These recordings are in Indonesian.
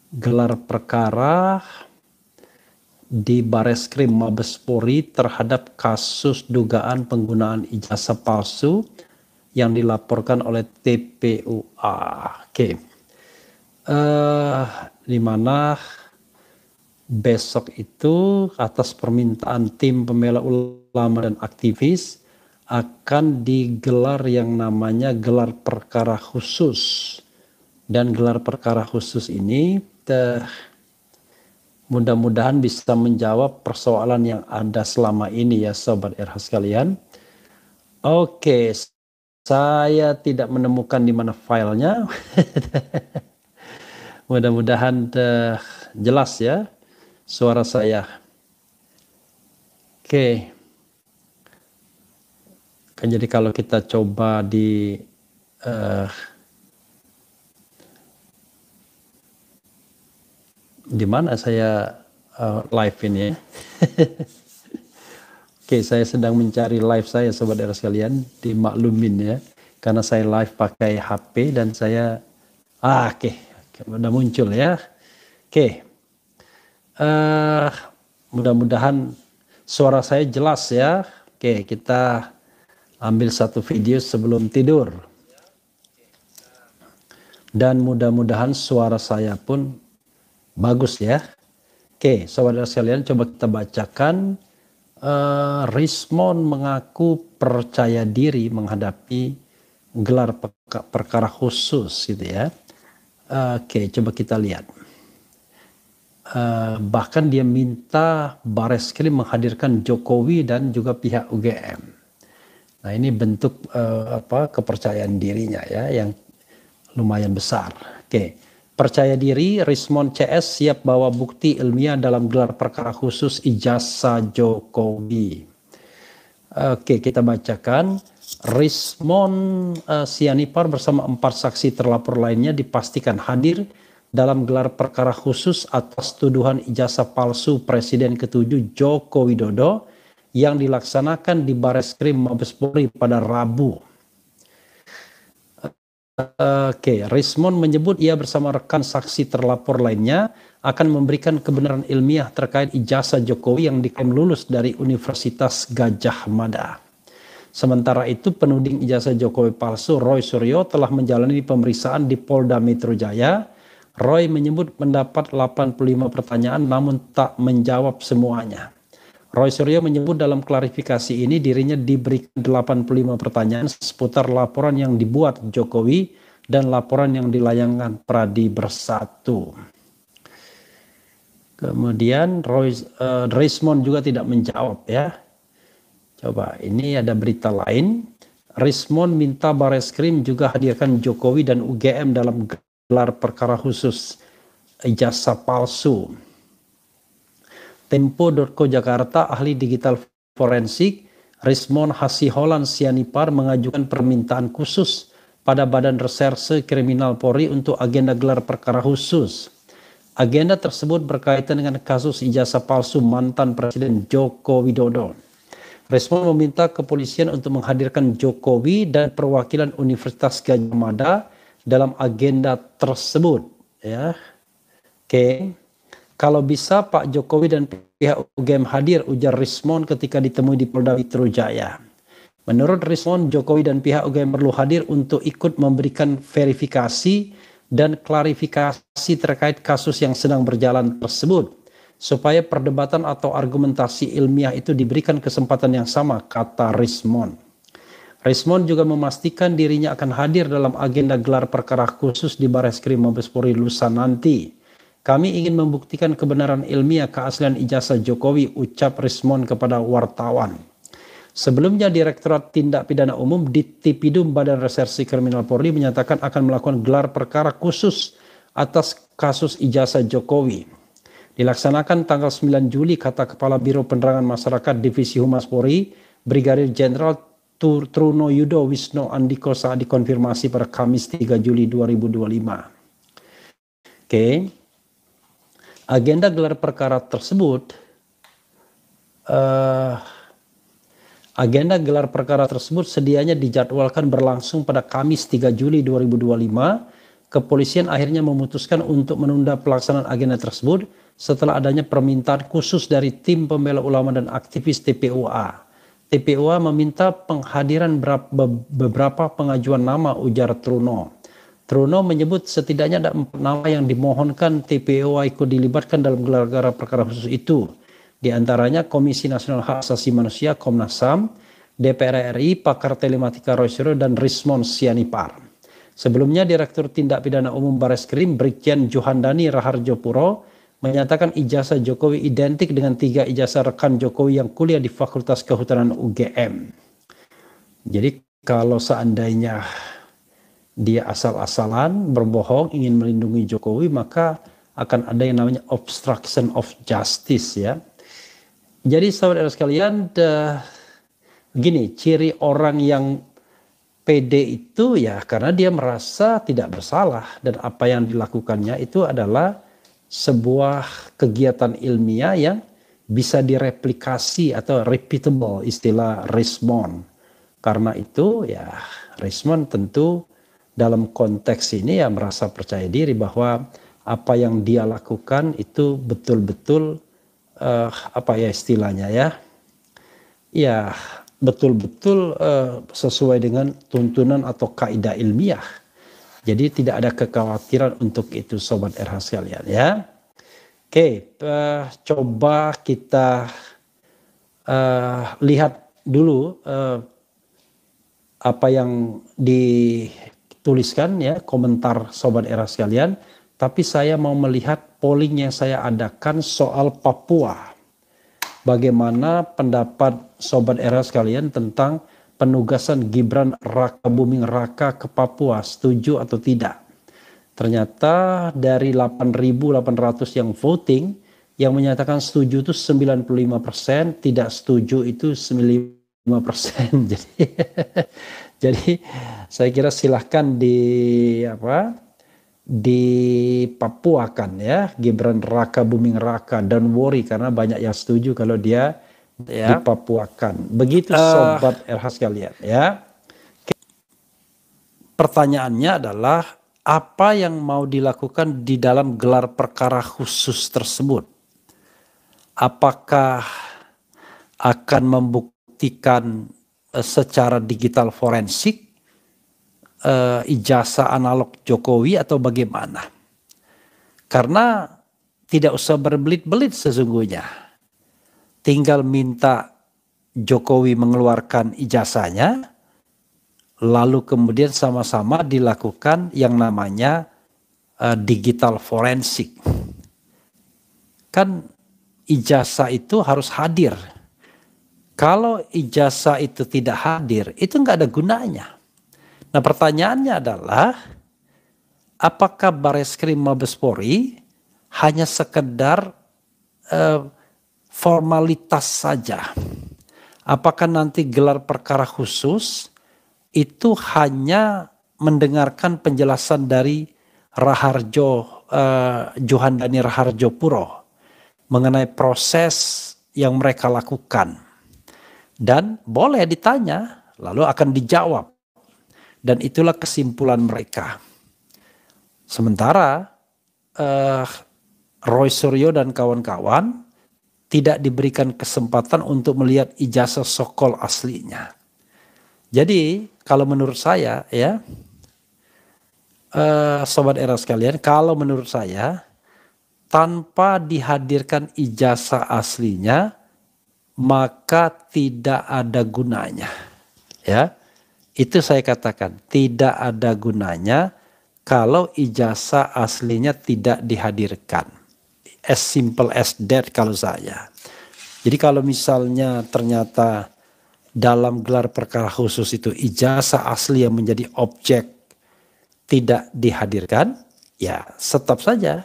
gelar perkara di Bareskrim Mabes Polri terhadap kasus dugaan penggunaan ijazah palsu yang dilaporkan oleh TPUA. Oke. Di mana besok itu atas permintaan tim pembela ulama dan aktivis akan digelar yang namanya gelar perkara khusus. Dan gelar perkara khusus ini mudah-mudahan bisa menjawab persoalan yang ada selama ini ya Sobat RH sekalian. Oke, saya tidak menemukan di mana filenya. Mudah-mudahan jelas ya suara saya. Oke. Jadi kalau kita coba di mana saya live ini ya. Oke, saya sedang mencari live saya Sobat RH sekalian, dimaklumin ya. Karena saya live pakai HP dan saya oke, udah muncul ya. Oke. Mudah-mudahan suara saya jelas ya. Oke, kita ambil satu video sebelum tidur. Dan mudah-mudahan suara saya pun bagus ya. Oke, Sobat sekalian, coba kita bacakan. Rismond mengaku percaya diri menghadapi gelar perkara khusus gitu ya. Oke, coba kita lihat. Bahkan dia minta Bareskrim menghadirkan Jokowi dan juga pihak UGM. Nah, ini bentuk kepercayaan dirinya ya yang lumayan besar. Oke. Percaya diri, Rismond CS siap bawa bukti ilmiah dalam gelar perkara khusus ijazah Jokowi. Oke, kita bacakan. Rismond Sianipar bersama 4 saksi terlapor lainnya dipastikan hadir dalam gelar perkara khusus atas tuduhan ijazah palsu Presiden ke-7 Joko Widodo yang dilaksanakan di Bareskrim Mabes Polri pada Rabu. Oke, Rismond menyebut ia bersama rekan saksi terlapor lainnya akan memberikan kebenaran ilmiah terkait ijazah Jokowi yang diklaim lulus dari Universitas Gadjah Mada. Sementara itu, penuding ijazah Jokowi palsu Roy Suryo telah menjalani pemeriksaan di Polda Metro Jaya. Roy menyebut mendapat 85 pertanyaan namun tak menjawab semuanya. Roy Suryo menyebut dalam klarifikasi ini dirinya diberikan 85 pertanyaan seputar laporan yang dibuat Jokowi dan laporan yang dilayangkan Pradi Bersatu. Kemudian Rismond juga tidak menjawab ya. Coba ini ada berita lain. Rismond minta Bareskrim juga hadirkan Jokowi dan UGM dalam gelar perkara khusus ijazah palsu. Tempo.co Jakarta, ahli digital forensik Rismond Hasiholan Sianipar mengajukan permintaan khusus pada Badan Reserse Kriminal Polri untuk agenda gelar perkara khusus. Agenda tersebut berkaitan dengan kasus ijazah palsu mantan Presiden Joko Widodo. Rismond meminta kepolisian untuk menghadirkan Jokowi dan perwakilan Universitas Gadjah Mada dalam agenda tersebut. Ya, oke. Kalau bisa Pak Jokowi dan pihak UGM hadir, ujar Rismond ketika ditemui di Polda Metro Jaya. Menurut Rismond, Jokowi dan pihak UGM perlu hadir untuk ikut memberikan verifikasi dan klarifikasi terkait kasus yang sedang berjalan tersebut, supaya perdebatan atau argumentasi ilmiah itu diberikan kesempatan yang sama, kata Rismond. Rismond juga memastikan dirinya akan hadir dalam agenda gelar perkara khusus di Bareskrim Mabes Polri lusa nanti. Kami ingin membuktikan kebenaran ilmiah keaslian ijazah Jokowi, ucap Rismond kepada wartawan. Sebelumnya Direktorat Tindak Pidana Umum Dittipidum Badan Reserse Kriminal Polri menyatakan akan melakukan gelar perkara khusus atas kasus ijazah Jokowi. Dilaksanakan tanggal 9 Juli, kata Kepala Biro Penerangan Masyarakat Divisi Humas Polri, Brigadir Jenderal Truno Yudo Wisno Andiko saat dikonfirmasi pada Kamis 3 Juli 2025. Oke. Agenda gelar perkara tersebut sedianya dijadwalkan berlangsung pada Kamis 3 Juli 2025 kepolisian akhirnya memutuskan untuk menunda pelaksanaan agenda tersebut setelah adanya permintaan khusus dari tim pembela ulama dan aktivis TPUA. TPUA meminta penghadiran beberapa pengajuan nama, ujar Truno. Truno menyebut setidaknya ada 4 nama yang dimohonkan TPUA ikut dilibatkan dalam gelar perkara khusus itu. Di antaranya Komisi Nasional Hak Asasi Manusia Komnas HAM, DPR RI, pakar telematika Roy Suryo, dan Rismon Sianipar. Sebelumnya Direktur Tindak Pidana Umum Bareskrim Brigjen Johandani Raharjo Puro menyatakan ijazah Jokowi identik dengan 3 ijazah rekan Jokowi yang kuliah di Fakultas Kehutanan UGM. Jadi kalau seandainya dia asal-asalan berbohong ingin melindungi Jokowi, maka akan ada yang namanya obstruction of justice ya. Jadi saudara sekalian, begini ciri orang yang pede itu ya karena dia merasa tidak bersalah dan apa yang dilakukannya itu adalah sebuah kegiatan ilmiah yang bisa direplikasi atau repeatable, istilah Rismon. Karena itu ya Rismon tentu dalam konteks ini ya merasa percaya diri bahwa apa yang dia lakukan itu betul-betul apa ya istilahnya ya betul-betul sesuai dengan tuntunan atau kaidah ilmiah. Jadi tidak ada kekhawatiran untuk itu Sobat RH sekalian ya. Oke, coba kita lihat dulu apa yang dituliskan ya komentar Sobat RH sekalian. Tapi saya mau melihat polling yang saya adakan soal Papua. Bagaimana pendapat Sobat RH sekalian tentang penugasan Gibran Rakabuming Raka ke Papua, setuju atau tidak? Ternyata dari 8.800 yang voting, yang menyatakan setuju itu 95%, tidak setuju itu 95%. Jadi saya kira silahkan di Papua kan ya, Gibran Rakabuming Raka, don't worry karena banyak yang setuju kalau dia di Papua kan. Begitu Sobat RH sekalian ya. Pertanyaannya adalah apa yang mau dilakukan di dalam gelar perkara khusus tersebut? Apakah akan membuktikan secara digital forensik ijazah analog Jokowi atau bagaimana? Karena tidak usah berbelit-belit sesungguhnya. Tinggal minta Jokowi mengeluarkan ijazahnya, lalu kemudian sama-sama dilakukan yang namanya digital forensik. Kan ijazah itu harus hadir. Kalau ijazah itu tidak hadir, itu nggak ada gunanya. Nah pertanyaannya adalah, apakah Bareskrim Mabes Polri hanya sekedar formalitas saja? Apakah nanti gelar perkara khusus itu hanya mendengarkan penjelasan dari Johandani Raharjo Puro mengenai proses yang mereka lakukan? Dan boleh ditanya, lalu akan dijawab. Dan itulah kesimpulan mereka. Sementara Roy Suryo dan kawan-kawan tidak diberikan kesempatan untuk melihat ijazah sokol aslinya. Jadi kalau menurut saya ya, Sobat RH sekalian, kalau menurut saya tanpa dihadirkan ijazah aslinya, maka tidak ada gunanya. Ya, itu saya katakan tidak ada gunanya kalau ijazah aslinya tidak dihadirkan. As simple as that kalau saya. Jadi kalau misalnya ternyata dalam gelar perkara khusus itu ijazah asli yang menjadi objek tidak dihadirkan, ya tetap saja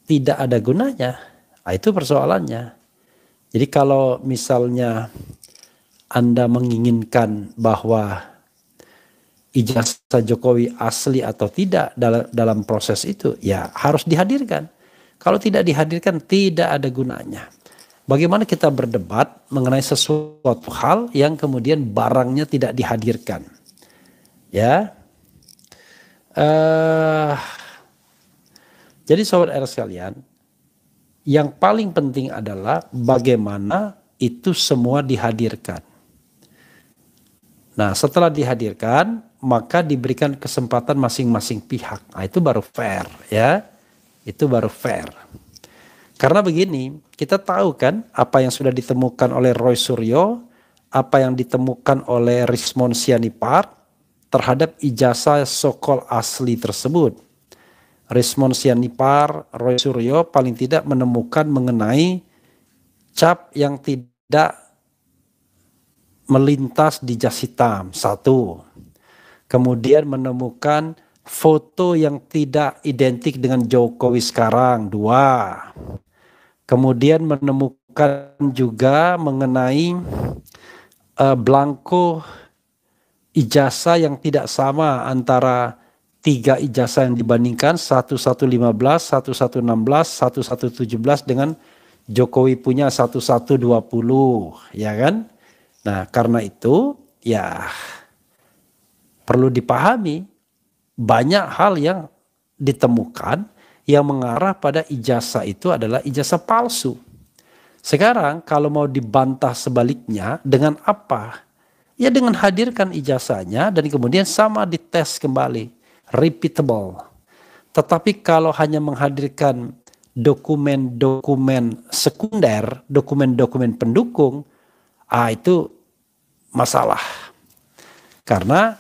tidak ada gunanya. Nah, itu persoalannya. Jadi kalau misalnya Anda menginginkan bahwa ijazah Jokowi asli atau tidak dalam proses itu, ya harus dihadirkan. Kalau tidak dihadirkan, tidak ada gunanya. Bagaimana kita berdebat mengenai sesuatu hal yang kemudian barangnya tidak dihadirkan? Ya, Eh, jadi sobat era sekalian, yang paling penting adalah bagaimana itu semua dihadirkan. Nah, setelah dihadirkan, maka diberikan kesempatan masing-masing pihak. Nah, itu baru fair, ya. Itu baru fair. Karena begini, kita tahu kan apa yang sudah ditemukan oleh Roy Suryo, apa yang ditemukan oleh Rismond Sianipar terhadap ijazah sokol asli tersebut. Rismond Sianipar, Roy Suryo paling tidak menemukan mengenai cap yang tidak melintas di jas hitam, satu. Kemudian menemukan foto yang tidak identik dengan Jokowi sekarang, dua. Kemudian menemukan juga mengenai blanko ijazah yang tidak sama antara 3 ijazah yang dibandingkan, 1115, 1116, 1117 dengan Jokowi punya 1120, ya kan? Nah, karena itu ya perlu dipahami banyak hal yang ditemukan yang mengarah pada ijazah itu adalah ijazah palsu. Sekarang kalau mau dibantah sebaliknya dengan apa? Ya dengan hadirkan ijazahnya dan kemudian sama dites kembali, repeatable. Tetapi kalau hanya menghadirkan dokumen-dokumen sekunder, dokumen-dokumen pendukung, itu masalah. Karena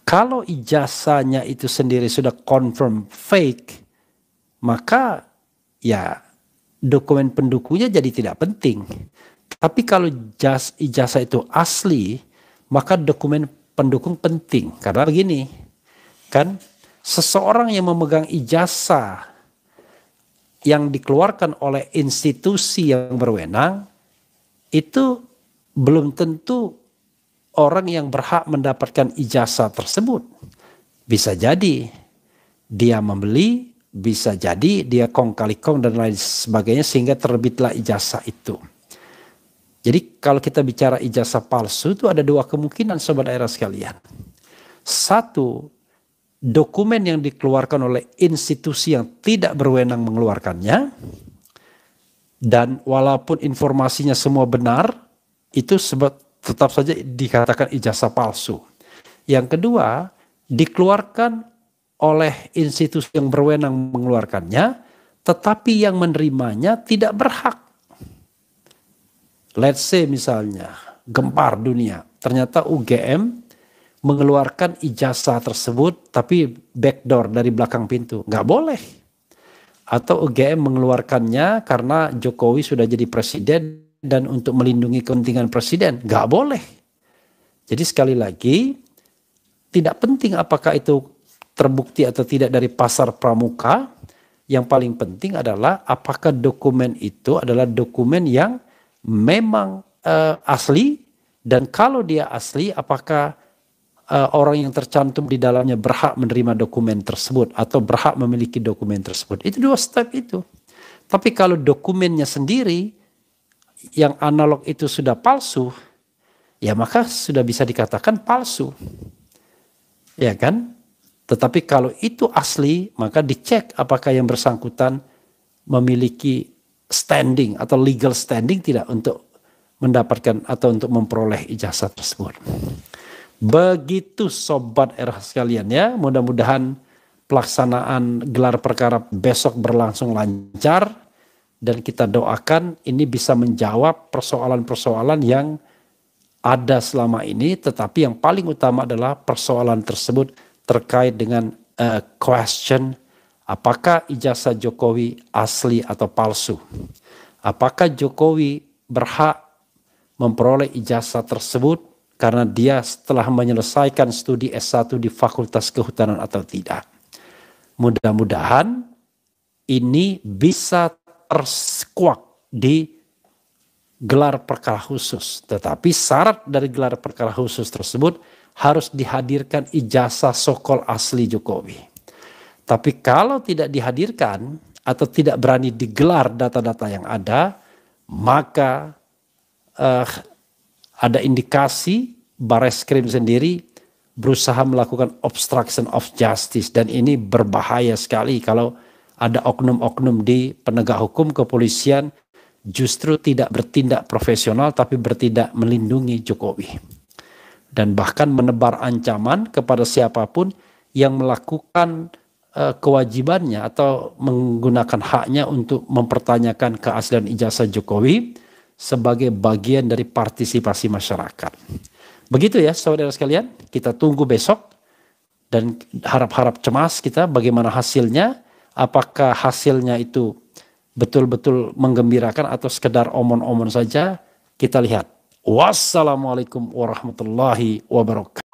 kalau ijazahnya itu sendiri sudah confirm fake, maka ya dokumen pendukungnya jadi tidak penting. Tapi kalau ijazah itu asli, maka dokumen pendukung penting. Karena begini, kan seseorang yang memegang ijazah yang dikeluarkan oleh institusi yang berwenang, itu belum tentu orang yang berhak mendapatkan ijazah tersebut. Bisa jadi dia membeli, bisa jadi dia kong kali kong dan lain sebagainya sehingga terbitlah ijazah itu. Jadi kalau kita bicara ijazah palsu itu ada 2 kemungkinan sobat daerah sekalian. Satu, dokumen yang dikeluarkan oleh institusi yang tidak berwenang mengeluarkannya, dan walaupun informasinya semua benar, itu tetap saja dikatakan ijazah palsu. Yang kedua, dikeluarkan oleh institusi yang berwenang mengeluarkannya, tetapi yang menerimanya tidak berhak. Let's say misalnya, gempar dunia, ternyata UGM mengeluarkan ijazah tersebut, tapi backdoor dari belakang pintu, nggak boleh. Atau UGM mengeluarkannya karena Jokowi sudah jadi presiden dan untuk melindungi kepentingan presiden, nggak boleh. Jadi sekali lagi, tidak penting apakah itu terbukti atau tidak dari pasar pramuka. Yang paling penting adalah apakah dokumen itu adalah dokumen yang memang asli, dan kalau dia asli apakah orang yang tercantum di dalamnya berhak menerima dokumen tersebut atau berhak memiliki dokumen tersebut. Itu 2 step itu. Tapi kalau dokumennya sendiri yang analog itu sudah palsu, ya maka sudah bisa dikatakan palsu. Ya kan? Tetapi kalau itu asli, maka dicek apakah yang bersangkutan memiliki standing atau legal standing tidak untuk mendapatkan atau untuk memperoleh ijazah tersebut. Begitu sobat era sekalian ya, mudah-mudahan pelaksanaan gelar perkara besok berlangsung lancar dan kita doakan ini bisa menjawab persoalan-persoalan yang ada selama ini, tetapi yang paling utama adalah persoalan tersebut terkait dengan question, apakah ijazah Jokowi asli atau palsu? Apakah Jokowi berhak memperoleh ijazah tersebut karena dia setelah menyelesaikan studi S1 di Fakultas Kehutanan atau tidak? Mudah-mudahan ini bisa terskuak di gelar perkara khusus. Tetapi syarat dari gelar perkara khusus tersebut harus dihadirkan ijazah sokol asli Jokowi. Tapi kalau tidak dihadirkan atau tidak berani digelar data-data yang ada, maka ada indikasi Bareskrim sendiri berusaha melakukan obstruction of justice, dan ini berbahaya sekali kalau ada oknum-oknum di penegak hukum kepolisian justru tidak bertindak profesional tapi bertindak melindungi Jokowi dan bahkan menebar ancaman kepada siapapun yang melakukan kewajibannya atau menggunakan haknya untuk mempertanyakan keaslian ijazah Jokowi sebagai bagian dari partisipasi masyarakat. Begitu ya saudara sekalian, kita tunggu besok dan harap-harap cemas kita bagaimana hasilnya, apakah hasilnya itu betul-betul menggembirakan atau sekedar omon-omon saja, kita lihat. Wassalamualaikum warahmatullahi wabarakatuh.